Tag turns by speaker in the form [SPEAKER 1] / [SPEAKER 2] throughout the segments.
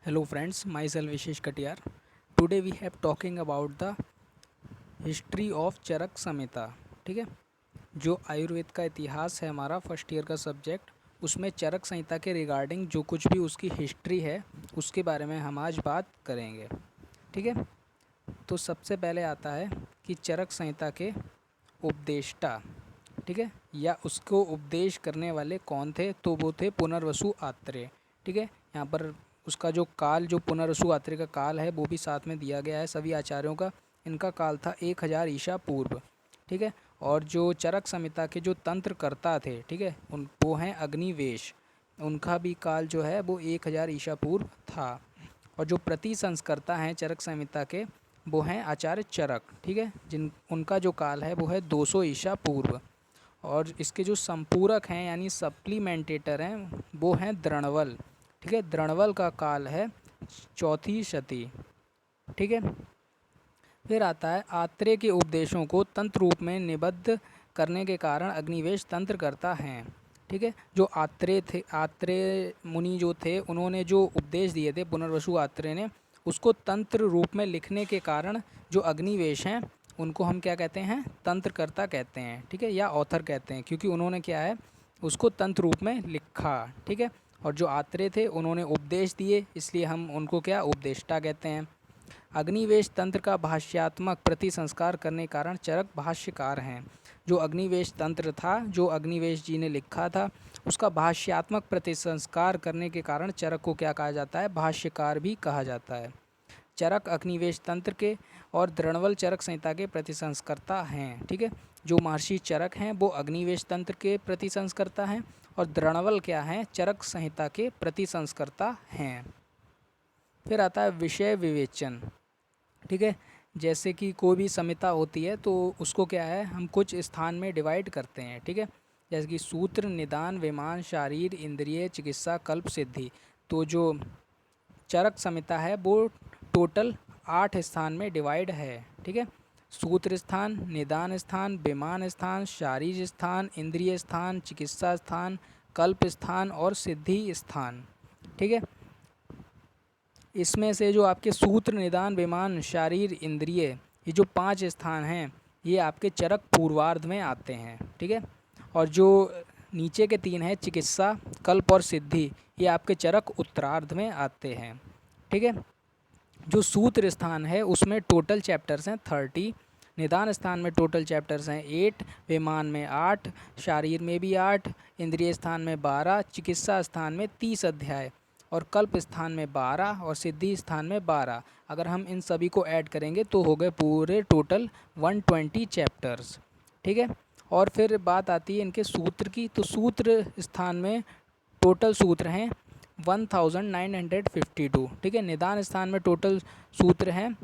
[SPEAKER 1] Hello friends, myself Vishesh Katiyar. Today we have talking about the history of चरक संहिता। ठीक है, जो आयुर्वेद का इतिहास है हमारा फर्स्ट ईयर का सब्जेक्ट, उसमें चरक संहिता के रिगार्डिंग जो कुछ भी उसकी हिस्ट्री है उसके बारे में हम आज बात करेंगे। ठीक है, तो सबसे पहले आता है कि चरक संहिता के उपदेष्टा, ठीक है, या उसको उपदेश करने वाले कौन थे, तो वो थे पुनर्वसु आत्रेय। ठीक है, यहाँ पर उसका जो काल, जो पुनर्वसु आत्रेय का काल है वो भी साथ में दिया गया है सभी आचार्यों का। इनका काल था 1000 ईसा पूर्व। ठीक है, और जो चरक संहिता के जो तंत्रकर्ता थे, ठीक है, उन वो हैं अग्निवेश। उनका भी काल जो है वो 1000 ईसा पूर्व था। और जो प्रति संस्कर्ता हैं चरक संहिता के, वो हैं आचार्य चरक। ठीक है, जिन उनका जो काल है वो है 200 ईसा पूर्व। और इसके जो संपूरक हैं यानी सप्लीमेंटेटर हैं वो हैं द्रणवल। ठीक है, द्रणवल का काल है 4वीं शती। ठीक है, फिर आता है आत्रेय के उपदेशों को तंत्र रूप में निबद्ध करने के कारण अग्निवेश तंत्र करता है। ठीक है, जो आत्रेय थे, आत्रेय मुनि जो थे, उन्होंने जो उपदेश दिए थे पुनर्वसु आत्रेय ने, उसको तंत्र रूप में लिखने के कारण जो अग्निवेश हैं उनको हम क्या कहते हैं, तंत्रकर्ता कहते हैं। ठीक है, या ऑथर कहते हैं, क्योंकि उन्होंने क्या है उसको तंत्र रूप में लिखा। ठीक है, और जो आत्रेय थे उन्होंने उपदेश दिए, इसलिए हम उनको क्या उपदेष्टा कहते हैं। अग्निवेश तंत्र का भाष्यात्मक प्रति संस्कार करने के कारण चरक भाष्यकार हैं। जो अग्निवेश तंत्र था, जो अग्निवेश जी ने लिखा था, उसका भाष्यात्मक प्रति संस्कार करने के कारण चरक को क्या कहा जाता है, भाष्यकार भी कहा जाता है। चरक अग्निवेश तंत्र के और द्रणवल चरक संहिता के प्रतिसंस्कर्ता हैं। ठीक है, जो महर्षि चरक हैं वो अग्निवेश तंत्र के प्रतिसंस्कर्ता हैं और द्रणवल क्या हैं, चरक संहिता के प्रतिसंस्कर्ता हैं। फिर आता है विषय विवेचन। ठीक है, जैसे कि कोई भी संहिता होती है तो उसको क्या है, हम कुछ स्थान में डिवाइड करते हैं। ठीक है, जैसे कि सूत्र, निदान, विमान, शारीर, इंद्रिय, चिकित्सा, कल्प, सिद्धि। तो जो चरक संहिता है वो टोटल 8 स्थान में डिवाइड है। ठीक है, सूत्र स्थान, निदान स्थान, विमान स्थान, शारीर स्थान, इंद्रिय स्थान, चिकित्सा स्थान, कल्प स्थान और सिद्धि स्थान। ठीक है, इसमें से जो आपके सूत्र, निदान, विमान, शारीर, इंद्रिय, ये जो 5 स्थान हैं ये आपके चरक पूर्वार्ध में आते हैं। ठीक है, और जो नीचे के 3 हैं चिकित्सा, कल्प और सिद्धि, ये आपके चरक उत्तरार्ध में आते हैं। ठीक है, जो सूत्र स्थान है उसमें टोटल चैप्टर्स हैं 30, निदान स्थान में टोटल चैप्टर्स हैं 8, विमान में 8, शारीर में भी 8, इंद्रिय स्थान में 12, चिकित्सा स्थान में 30 अध्याय और कल्प स्थान में 12 और सिद्धि स्थान में 12। अगर हम इन सभी को ऐड करेंगे तो हो गए पूरे टोटल 120 चैप्टर्स। ठीक है, और फिर बात आती है इनके सूत्र की, तो सूत्र स्थान में टोटल सूत्र हैं 1952। ठीक है, निदान स्थान में टोटल सूत्र हैं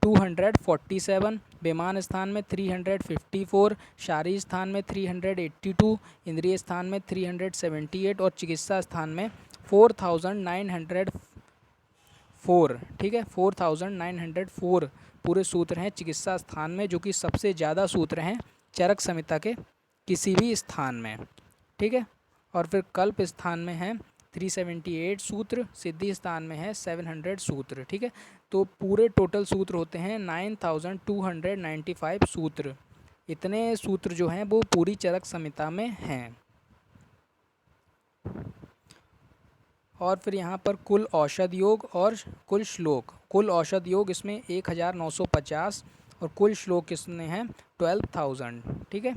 [SPEAKER 1] 247, विमान स्थान में 354, शारीर स्थान में 382, इंद्रिय स्थान में 378 और चिकित्सा स्थान में 4904। ठीक है, 4904 पूरे सूत्र हैं चिकित्सा स्थान में, जो कि सबसे ज़्यादा सूत्र हैं चरक संहिता के किसी भी स्थान में। ठीक है, और फिर कल्प स्थान में है 378 सूत्र, सिद्धि स्थान में है 700 सूत्र। ठीक है, तो पूरे टोटल सूत्र होते हैं 9295 सूत्र। इतने सूत्र जो हैं वो पूरी चरक संहिता में हैं। और फिर यहाँ पर कुल औषध योग और कुल श्लोक। कुल औषध योग इसमें 1950 और कुल श्लोक इसमें हैं 12000। ठीक है,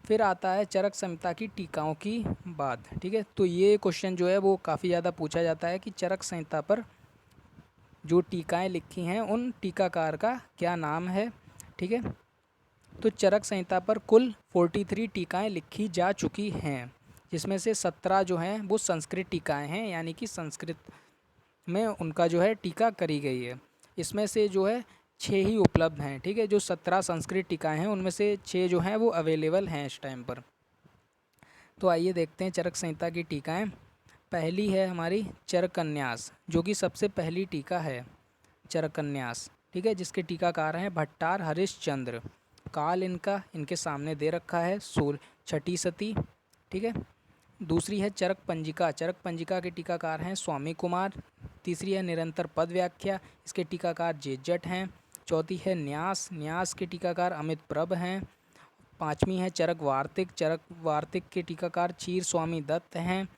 [SPEAKER 1] फिर आता है चरक संहिता की टीकाओं की बात। ठीक है, तो ये क्वेश्चन जो है वो काफ़ी ज़्यादा पूछा जाता है कि चरक संहिता पर जो टीकाएं लिखी हैं उन टीकाकार का क्या नाम है। ठीक है, तो चरक संहिता पर कुल 43 टीकाएं लिखी जा चुकी हैं, जिसमें से 17 जो हैं वो संस्कृत टीकाएं हैं, यानी कि संस्कृत में उनका जो है टीका करी गई है। इसमें से जो है 6 ही उपलब्ध हैं। ठीक है, जो 17 संस्कृत टीकाएं हैं उनमें से 6 जो हैं वो अवेलेबल हैं इस टाइम पर। तो आइए देखते हैं चरक संहिता की टीकाएं। पहली है हमारी चरकन्यास, जो कि सबसे पहली टीका है चरकन्यास। ठीक है, जिसके टीकाकार हैं भट्टार हरिश्चंद्र। काल इनका इनके सामने दे रखा है 6ठी शती। ठीक है, दूसरी है चरक पंजिका। चरक पंजिका के टीकाकार हैं स्वामी कुमार। तीसरी है निरंतर पद व्याख्या, इसके टीकाकार जेजट हैं। चौथी है न्यास, न्यास के टीकाकार अमित प्रभ हैं। पाँचवीं है चरक वार्तिक, चरक वार्तिक के टीकाकार क्षीर स्वामी दत्त हैं।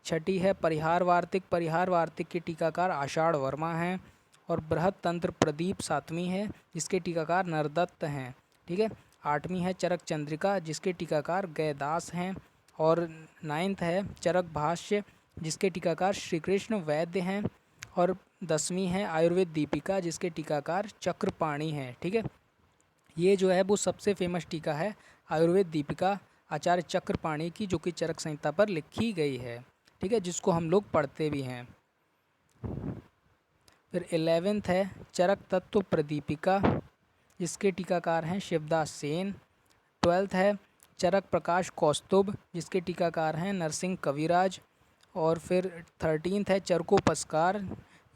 [SPEAKER 1] छठी है परिहार वार्तिक, परिहार वार्तिक के टीकाकार आषाढ़ वर्मा हैं। और बृहद तंत्र प्रदीप सातवीं है, जिसके टीकाकार नरदत्त हैं। ठीक है। आठवीं है चरक चंद्रिका, जिसके टीकाकार गयदास हैं। और नाइन्थ है चरक भाष्य, जिसके टीकाकार श्री कृष्ण वैद्य हैं। और 10वीं है आयुर्वेद दीपिका, जिसके टीकाकार चक्रपाणी हैं। ठीक है। ये जो है वो सबसे फेमस टीका है आयुर्वेद दीपिका आचार्य चक्रपाणी की, जो कि चरक संहिता पर लिखी गई है। ठीक है, जिसको हम लोग पढ़ते भी हैं। फिर 11th है चरक तत्व प्रदीपिका, जिसके टीकाकार हैं शिवदास सेन। 12th है चरक प्रकाश कौस्तुभ, जिसके टीकाकार हैं नरसिंह कविराज। और फिर 13th है चरकोपस्कार,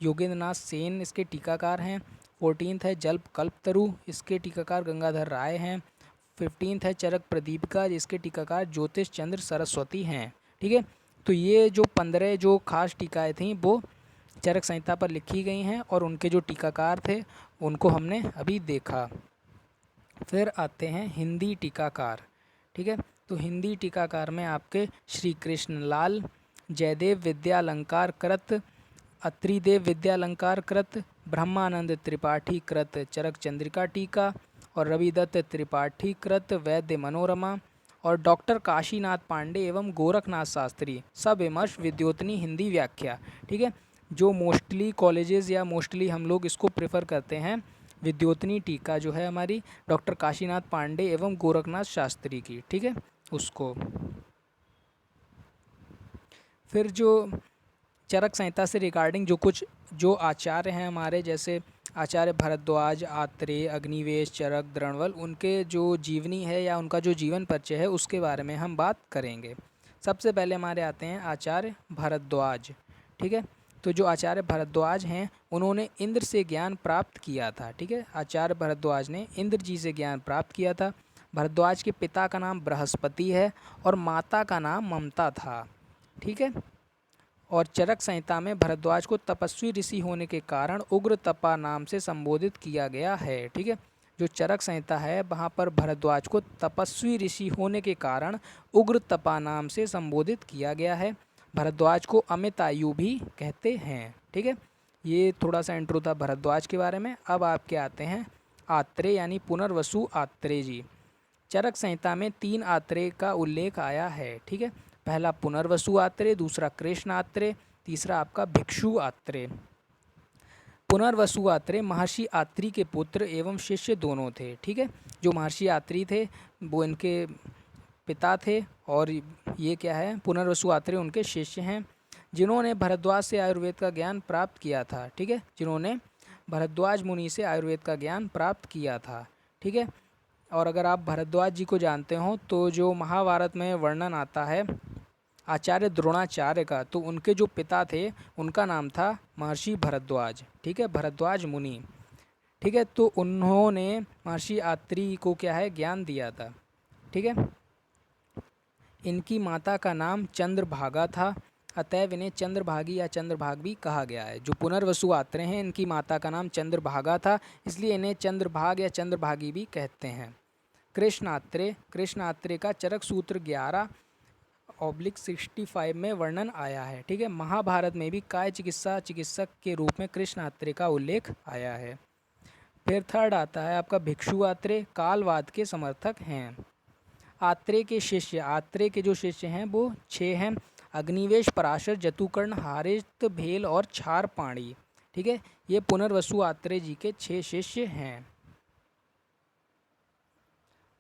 [SPEAKER 1] योगेंद्रनाथ सेन इसके टीकाकार हैं। 14th है जल्प कल्पतरु, इसके टीकाकार गंगाधर राय हैं। 15th है चरक प्रदीपिका, जिसके टीकाकार ज्योतिष चंद्र सरस्वती हैं। ठीक है। तो ये जो 15 जो खास टीकाएँ थीं वो चरक संहिता पर लिखी गई हैं और उनके जो टीकाकार थे उनको हमने अभी देखा। फिर आते हैं हिंदी टीकाकार। ठीक है। तो हिंदी टीकाकार में आपके श्री कृष्ण लाल, जयदेव विद्यालंकार कृत, अत्रिदेव विद्यालंकार कृत, ब्रह्मानंद त्रिपाठी कृत चरक चंद्रिका टीका, और रविदत्त त्रिपाठी कृत वैद्य मनोरमा, और डॉक्टर काशीनाथ पांडे एवं गोरखनाथ शास्त्री सविमर्श विद्योतनी हिंदी व्याख्या। ठीक है। जो मोस्टली कॉलेजेस या मोस्टली हम लोग इसको प्रेफर करते हैं, विद्योतनी टीका जो है हमारी डॉक्टर काशीनाथ पांडे एवं गोरखनाथ शास्त्री की। ठीक है, उसको। फिर जो चरक संहिता से रिगार्डिंग जो आचार्य हैं हमारे, जैसे आचार्य भरद्वाज, आत्रेय, अग्निवेश, चरक, द्रोणवल, उनके जो जीवनी है या उनका जो जीवन परिचय है उसके बारे में हम बात करेंगे। सबसे पहले हमारे आते हैं आचार्य भरद्वाज। ठीक है। तो जो आचार्य भरद्वाज हैं उन्होंने इंद्र से ज्ञान प्राप्त किया था। ठीक है। आचार्य भरद्वाज ने इंद्र जी से ज्ञान प्राप्त किया था। भरद्वाज के पिता का नाम बृहस्पति है और माता का नाम ममता था। ठीक है। और चरक संहिता में भरद्वाज को तपस्वी ऋषि होने के कारण उग्र तपा नाम से संबोधित किया गया है। ठीक है। जो चरक संहिता है वहाँ पर भरद्वाज को तपस्वी ऋषि होने के कारण उग्र तपा नाम से संबोधित किया गया है। भरद्वाज को अमित आयु भी कहते हैं। ठीक है। ये थोड़ा सा इंट्रो था भरद्वाज के बारे में। अब आपके आते हैं आत्रेय यानी पुनर्वसु आत्रेय जी। चरक संहिता में 3 आत्रेय का उल्लेख आया है। ठीक है। पहला पुनर्वसु आत्रेय, दूसरा कृष्ण आत्रेय, तीसरा आपका भिक्षु आत्रेय। पुनर्वसु आत्रेय महर्षि आत्री के पुत्र एवं शिष्य दोनों थे। ठीक है। जो महर्षि आत्री थे वो इनके पिता थे और ये क्या है, पुनर्वसु आत्रेय उनके शिष्य हैं, जिन्होंने भरद्वाज से आयुर्वेद का ज्ञान प्राप्त किया था। ठीक है। जिन्होंने भरद्वाज मुनि से आयुर्वेद का ज्ञान प्राप्त किया था। ठीक है। और अगर आप भरद्वाज जी को जानते हो तो जो महाभारत में वर्णन आता है आचार्य द्रोणाचार्य का, तो उनके जो पिता थे उनका नाम था महर्षि भरद्वाज। ठीक है। भरद्वाज मुनि। ठीक है। तो उन्होंने महर्षि आत्री को क्या है, ज्ञान दिया था। ठीक है। इनकी माता का नाम चंद्रभागा था, अतएव इन्हें चंद्रभागी या चंद्रभाग भी कहा गया है। जो पुनर्वसु आत्रेय हैं इनकी माता का नाम चंद्रभागा था, इसलिए इन्हें चंद्रभाग या चंद्रभागी भी कहते हैं। कृष्ण आत्रेय, कृष्ण आत्रेय का चरक सूत्र 11/65 में वर्णन आया है। ठीक है। महाभारत में भी काय चिकित्सा चिकित्सक के रूप में कृष्ण आत्रेय का उल्लेख आया है। फिर थर्ड आता है आपका भिक्षु आत्रेय, कालवाद के समर्थक हैं। आत्रेय के शिष्य, आत्रेय के जो शिष्य हैं वो 6 हैं। अग्निवेश, पराशर, जतुकर्ण, हारित, भेल और क्षारपाणी। ठीक है। ये पुनर्वसु आत्रेय जी के 6 शिष्य हैं।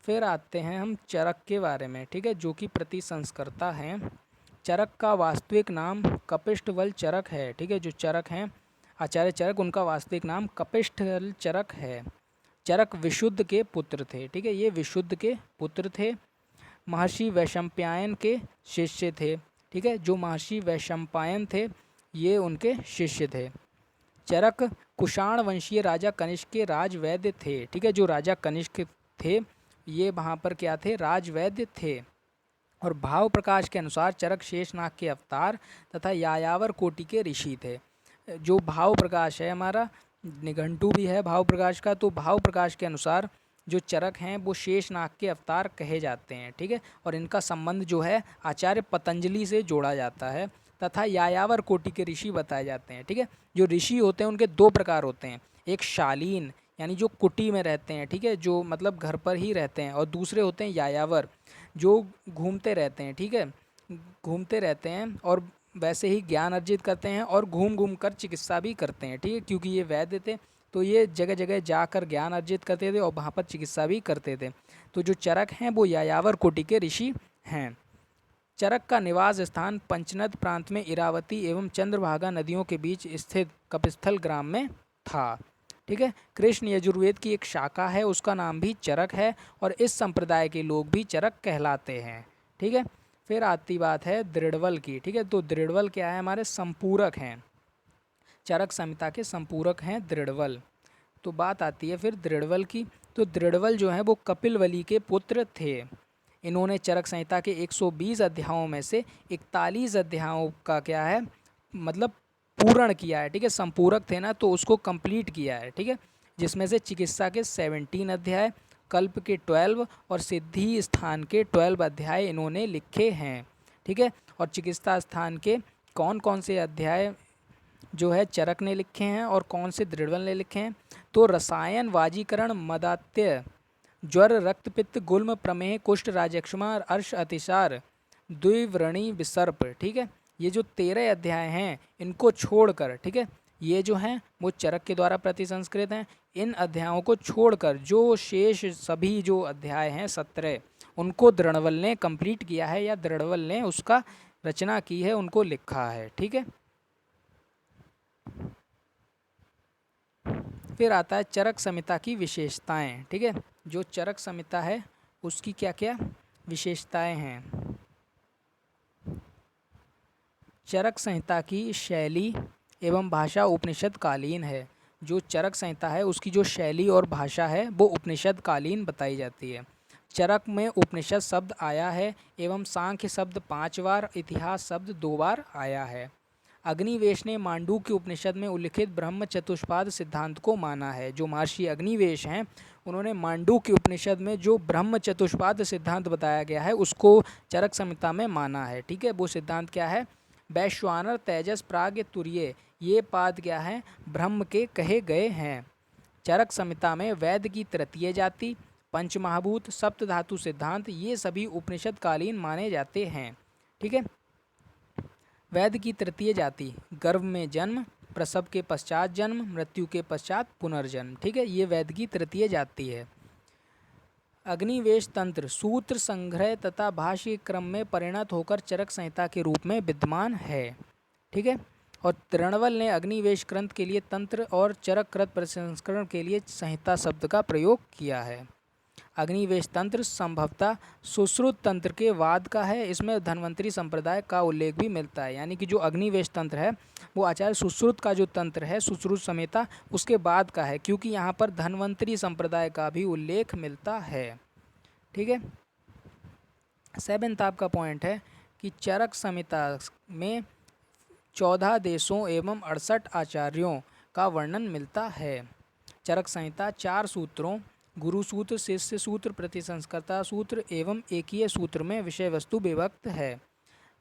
[SPEAKER 1] फिर आते हैं हम चरक के बारे में। ठीक है। जो कि प्रतिसंस्कर्ता हैं। चरक का वास्तविक नाम कपिष्ठवल चरक है। ठीक है। जो चरक हैं आचार्य चरक, उनका वास्तविक नाम कपिष्ठवल चरक है। चरक विशुद्ध के पुत्र थे। ठीक है। ये विशुद्ध के पुत्र थे, महर्षि वैशंपायन के शिष्य थे। ठीक है। जो महर्षि वैशंपायन थे ये उनके शिष्य थे। चरक कुषाण वंशीय राजा कनिष्क के राजवैद्य थे। ठीक है। जो राजा कनिष्क थे ये वहाँ पर क्या थे, राजवैद्य थे। और भाव प्रकाश के अनुसार चरक शेषनाग के अवतार तथा यायावर कोटि के ऋषि थे। जो भाव प्रकाश है हमारा, निघंटु भी है भाव प्रकाश का, तो भाव प्रकाश के अनुसार जो चरक हैं वो शेषनाग के अवतार कहे जाते हैं, ठीक है। और इनका संबंध जो है आचार्य पतंजलि से जोड़ा जाता है तथा यायावर कोटि के ऋषि बताए जाते हैं, ठीक है। जो ऋषि होते हैं उनके दो प्रकार होते हैं, एक शालीन यानी जो कुटी में रहते हैं, ठीक है, जो मतलब घर पर ही रहते हैं, और दूसरे होते हैं यायावर जो घूमते रहते हैं, ठीक है, घूमते रहते हैं और वैसे ही ज्ञान अर्जित करते हैं और घूम घूम कर चिकित्सा भी करते हैं, ठीक है। क्योंकि ये वैद्य थे तो ये जगह जगह जाकर ज्ञान अर्जित करते थे और वहाँ पर चिकित्सा भी करते थे। तो जो चरक हैं वो यायावर कोटि के ऋषि हैं। चरक का निवास स्थान पंचनद प्रांत में इरावती एवं चंद्रभागा नदियों के बीच स्थित कपिस्थल ग्राम में था, ठीक है। कृष्ण यजुर्वेद की एक शाखा है, उसका नाम भी चरक है और इस संप्रदाय के लोग भी चरक कहलाते हैं, ठीक है। फिर आती बात है दृढ़वल की, ठीक है। तो दृढ़वल क्या है, हमारे संपूरक हैं, चरक संहिता के संपूरक हैं दृढ़वल। तो बात आती है फिर दृढ़वल की। तो दृढ़वल जो है वो कपिलवली के पुत्र थे। इन्होंने चरक संहिता के 120 अध्यायों में से 41 अध्यायों का क्या है मतलब पूर्ण किया है, ठीक है। संपूरक थे ना तो उसको कंप्लीट किया है, ठीक है। जिसमें से चिकित्सा के 17 अध्याय, कल्प के 12 और सिद्धि स्थान के 12 अध्याय इन्होंने लिखे हैं, ठीक है। और चिकित्सा स्थान के कौन कौन से अध्याय जो है चरक ने लिखे हैं और कौन से दृढ़वल ने लिखे हैं, तो रसायन, वाजीकरण, मदात्य, ज्वर, रक्तपित्त, गुल्म, प्रमेह, कुष्ठ, राजक्षमा, अर्श, अतिसार, द्विव्रणी, विसर्प, ठीक है। ये जो 13 अध्याय हैं इनको छोड़कर, ठीक है, ये जो हैं वो चरक के द्वारा प्रतिसंस्कृत हैं। इन अध्यायों को छोड़कर जो शेष सभी जो अध्याय हैं 17 उनको दृढ़वल ने कंप्लीट किया है या दृढ़वल ने उसका रचना की है, उनको लिखा है, ठीक है। फिर आता है चरक संहिता की विशेषताएं, ठीक है। जो चरक संहिता है उसकी क्या क्या विशेषताएं हैं। चरक संहिता की शैली एवं भाषा उपनिषद कालीन है। जो चरक संहिता है उसकी जो शैली और भाषा है वो उपनिषद कालीन बताई जाती है। चरक में उपनिषद शब्द आया है एवं सांख्य शब्द 5 बार, इतिहास शब्द 2 बार आया है। अग्निवेश ने मांडूक्य उपनिषद में उल्लिखित ब्रह्म चतुष्पाद सिद्धांत को माना है। जो महर्षि अग्निवेश हैं उन्होंने मांडूक्य उपनिषद में जो ब्रह्म चतुष्पाद सिद्धांत बताया गया है उसको चरक संहिता में माना है, ठीक है। वो सिद्धांत क्या है, वैश्वानर, तेजस, प्राग्ञ, तुरीय, ये पाद क्या है, ब्रह्म के कहे गए हैं। चरक संहिता में वैद की तृतीय जाति, पंचमहाभूत, सप्त धातु सिद्धांत ये सभी उपनिषद कालीन माने जाते हैं, ठीक है। वैद की तृतीय जाति, गर्भ में जन्म, प्रसव के पश्चात जन्म, मृत्यु के पश्चात पुनर्जन्म, ठीक है, ये वैद की तृतीय जाति है। अग्निवेश तंत्र सूत्र संग्रह तथा भाष्य क्रम में परिणत होकर चरक संहिता के रूप में विद्यमान है, ठीक है। और दृढ़वल ने अग्निवेश ग्रंथ के लिए तंत्र और चरक कृत प्रसंस्करण के लिए संहिता शब्द का प्रयोग किया है। अग्निवेश तंत्र संभवतः सुश्रुत तंत्र के वाद का है। इसमें धन्वंतरी संप्रदाय का उल्लेख भी मिलता है, यानी कि जो अग्निवेश तंत्र है वो आचार्य सुश्रुत का जो तंत्र है सुश्रुत संहिता उसके बाद का है, क्योंकि यहाँ पर धन्वंतरी संप्रदाय का भी उल्लेख मिलता है, ठीक है। 7th आपका पॉइंट है कि चरक संहिता में 14 देशों एवं 68 आचार्यों का वर्णन मिलता है। चरक संहिता 4 सूत्रों गुरु सूत्र, शिष्य सूत्र, प्रतिसंस्कर्ता सूत्र एवं एकीय सूत्र में विषय वस्तु विभक्त है।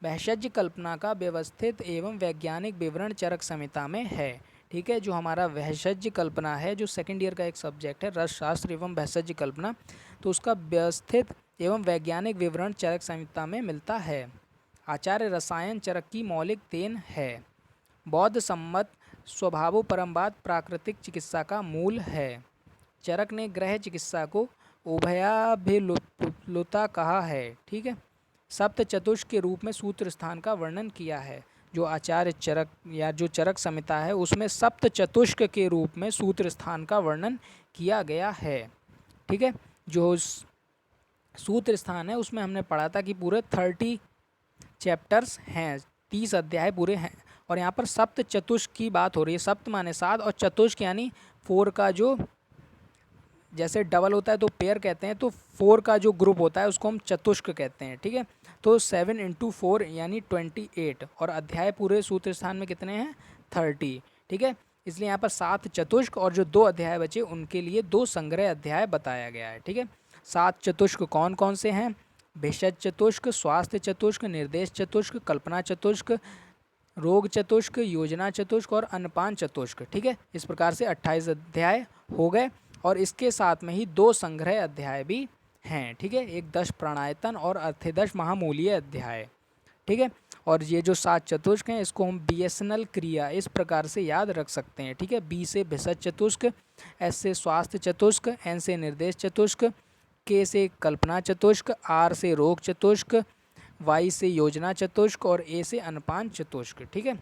[SPEAKER 1] वैशज्य कल्पना का व्यवस्थित एवं वैज्ञानिक विवरण चरक संहिता में है, ठीक है। जो हमारा वैशज्य कल्पना है जो 2nd ईयर का एक सब्जेक्ट है रसशास्त्र एवं वैशज्य कल्पना, तो उसका व्यवस्थित एवं वैज्ञानिक विवरण चरक संहिता में मिलता है। आचार्य रसायन चरक की मौलिक देन है। बौद्ध सम्मत स्वभावोपरमवाद प्राकृतिक चिकित्सा का मूल है। चरक ने ग्रह चिकित्सा को उभयाभिलुता कहा है, ठीक है। सप्त चतुष्क के रूप में सूत्र स्थान का वर्णन किया है। जो आचार्य चरक या जो चरक संहिता है उसमें सप्त चतुष्क के रूप में सूत्र स्थान का वर्णन किया गया है, ठीक है। जो सूत्र स्थान है उसमें हमने पढ़ा था कि पूरे 30 चैप्टर्स हैं, 30 अध्याय पूरे हैं, और यहाँ पर सप्त चतुष्क की बात हो रही है। सप्त माने 7 और चतुष्क यानी 4 का जो जैसे डबल होता है तो पेयर कहते हैं, तो 4 का जो ग्रुप होता है उसको हम चतुष्क कहते हैं, ठीक है। तो 7 × 4 यानी 28 और अध्याय पूरे सूत्र स्थान में कितने हैं 30। ठीक है, इसलिए यहाँ पर 7 चतुष्क और जो 2 अध्याय बचे उनके लिए 2 संग्रह अध्याय बताया गया है। ठीक है, 7 चतुष्क कौन कौन से हैं? भेषज चतुष्क, स्वास्थ्य चतुष्क, निर्देश चतुष्क, कल्पना चतुष्क, रोग चतुष्क, योजना चतुष्क और अन्नपान चतुष्क। ठीक है, इस प्रकार से 28 अध्याय हो गए और इसके साथ में ही 2 संग्रह अध्याय भी हैं। ठीक है, एक 10 प्राणायतन और अर्थदश महामूलीय अध्याय। ठीक है, और ये जो 7 चतुष्क हैं इसको हम BSNL क्रिया इस प्रकार से याद रख सकते हैं। ठीक है, B से भेषज चतुष्क, S से स्वास्थ्य चतुष्क, N से निर्देश चतुष्क, K से कल्पना चतुष्क, R से रोग चतुष्क, Y से योजना चतुष्क और A से अन्नपान चतुष्क। ठीक है,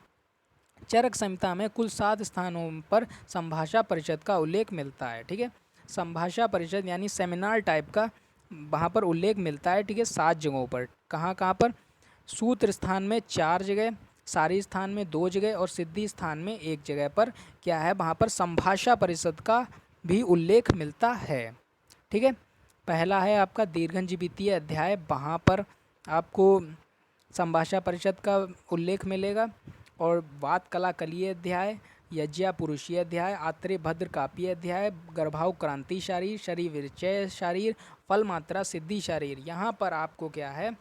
[SPEAKER 1] चरक संहिता में कुल 7 स्थानों पर संभाषा परिषद का उल्लेख मिलता है। ठीक है, संभाषा परिषद यानी सेमिनार टाइप का वहाँ पर उल्लेख मिलता है। ठीक है, 7 जगहों पर। कहाँ कहाँ पर? सूत्र स्थान में 4 जगह, सारी स्थान में 2 जगह और सिद्धि स्थान में 1 जगह पर क्या है, वहाँ पर संभाषा परिषद का भी उल्लेख मिलता है। ठीक है, पहला है आपका दीर्घंजीवितीय अध्याय, वहाँ पर आपको संभाषा परिषद का उल्लेख मिलेगा। और वात कला कलीय अध्याय, यज्ञा पुरुषीय अध्याय, आत्रेय भद्र कापीय अध्याय, गर्भाव क्रांति शारीर, शरीर विरचय शारीर, फल मात्रा सिद्धि शारीर, यहाँ पर आपको क्या है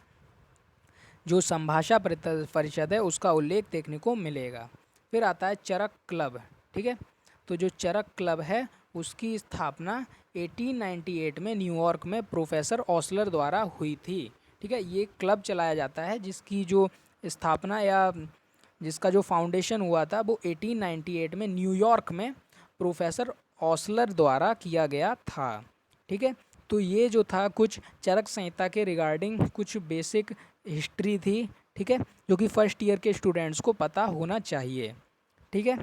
[SPEAKER 1] जो संभाषा परिषद है उसका उल्लेख देखने को मिलेगा। फिर आता है चरक क्लब। ठीक है, तो जो चरक क्लब है उसकी स्थापना 1898 में न्यूयॉर्क में प्रोफेसर ऑसलर द्वारा हुई थी। ठीक है, ये क्लब चलाया जाता है जिसकी जो स्थापना या जिसका जो फाउंडेशन हुआ था वो 1898 में न्यूयॉर्क में प्रोफेसर ऑसलर द्वारा किया गया था। ठीक है, तो ये जो था कुछ चरक संहिता के रिगार्डिंग कुछ बेसिक हिस्ट्री थी। ठीक है, जो कि फर्स्ट ईयर के स्टूडेंट्स को पता होना चाहिए। ठीक है।